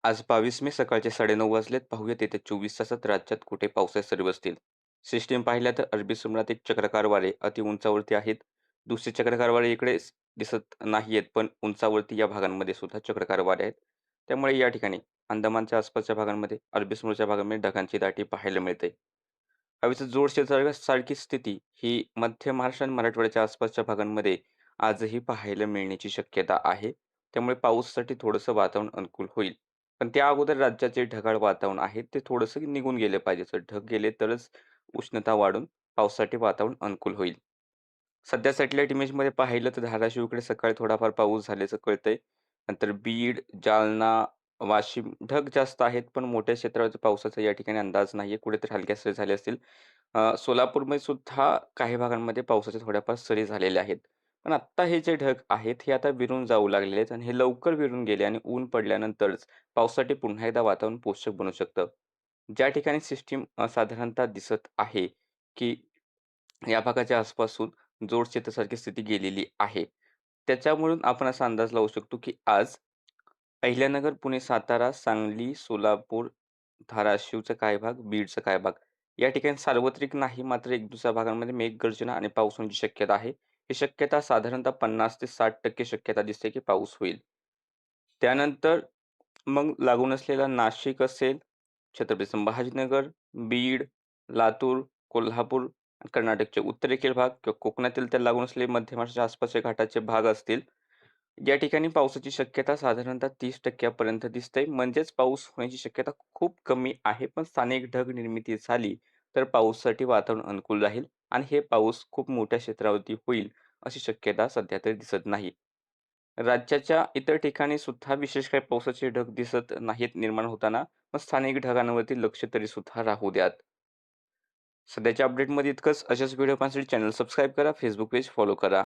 आज 22 मे सकाळचे 9:30 वाजलेत. पाहूयात येत्या 24 तासात राज्यात कुठे पावसाच्या सरी बसतील. सिस्टीम पाहिल्या तर अरबी समुद्रात एक चक्राकार वारे अति उंचावरती आहेत. दुसरे चक्राकार वारे इकडे दिसत नाहीयेत, पण उंचावरती या भागांमध्ये सुद्धा चक्राकार वारे आहेत. त्यामुळे या ठिकाणी अंदमानच्या आसपासच्या भागांमध्ये, अरबी समुद्राच्या भागांमध्ये ढगांची दाटी पाहायला मिळते. हवेचा जोर सारखी स्थिती ही मध्य महाराष्ट्र आणि मराठवाड्याच्या आसपासच्या भागांमध्ये आजही पाहायला मिळण्याची शक्यता आहे. त्यामुळे पाऊससाठी थोडंसं वातावरण अनुकूल होईल. पण त्या अगोदर राज्याचे ढगाळ वातावरण आहे ते थोडंसं निघून गेले पाहिजे. जर ढग गेले तरच उष्णता वाढून पावसासाठी वातावरण अनुकूल होईल. सध्या सॅटेलाईट इमेजमध्ये पाहिलं तर धाराशिवकडे सकाळी थोडाफार पाऊस झाल्याचं कळतंय. नंतर बीड, जालना, वाशिम ढग जास्त आहेत, पण मोठ्या क्षेत्रावरती पावसाचा या ठिकाणी अंदाज नाहीये. कुठेतरी हलक्या सरी झाल्या असतील. सोलापूरमध्ये सुद्धा काही भागांमध्ये पावसाच्या थोड्याफार सरी झालेल्या आहेत. पण आत्ता हे जे ढग आहेत, हे आता विरून जाऊ लागलेले आहेत आणि हे लवकर विरून गेले आणि ऊन पडल्यानंतरच पावसासाठी पुन्हा एकदा वातावरण पोषक बनू शकतं. ज्या ठिकाणी सिस्टीम साधारणतः दिसत आहे, की या भागाच्या आसपासून जोरक्षेत्रासारखी स्थिती गेलेली आहे. त्याच्यावरून आपण असा अंदाज लावू शकतो, की आज अहिल्यानगर, पुणे, सातारा, सांगली, सोलापूर, धाराशिवचा काही भाग, बीडचा काही भाग या ठिकाणी सार्वत्रिक नाही, मात्र 1-दुसऱ्या भागांमध्ये मेघगर्जना आणि पाऊस होण्याची शक्यता आहे. ही शक्यता साधारणतः 50% ते 60% शक्यता दिसते, की पाऊस होईल. त्यानंतर मग लागून असलेला नाशिक असेल, छत्रपती संभाजीनगर, बीड, लातूर, कोल्हापूर, कर्नाटकचे उत्तरेकडील भाग किंवा कोकणातील त्या लागून असलेले मध्य महाराष्ट्राच्या आसपासचे घाटाचे भाग असतील. या ठिकाणी पावसाची शक्यता साधारणतः 30% पर्यंत दिसते. म्हणजेच पाऊस होण्याची शक्यता खूप कमी आहे. पण स्थानिक ढग निर्मिती झाली, तर पाऊसासाठी वातावरण अनुकूल राहील आणि हे पाऊस खूप मोठ्या क्षेत्रावरती होईल, अशी शक्यता सध्या तरी दिसत नाही. राज्याच्या इतर ठिकाणी सुद्धा विशेष काही पावसाचे ढग दिसत नाहीत निर्माण होताना. मग स्थानिक ढगांवरती लक्ष तरी सुद्धा राहू द्यात. सध्याच्या अपडेटमध्ये इतकंच. अशाच व्हिडिओ पाहण्यासाठी चॅनल सबस्क्राईब करा, फेसबुक पेज फॉलो करा.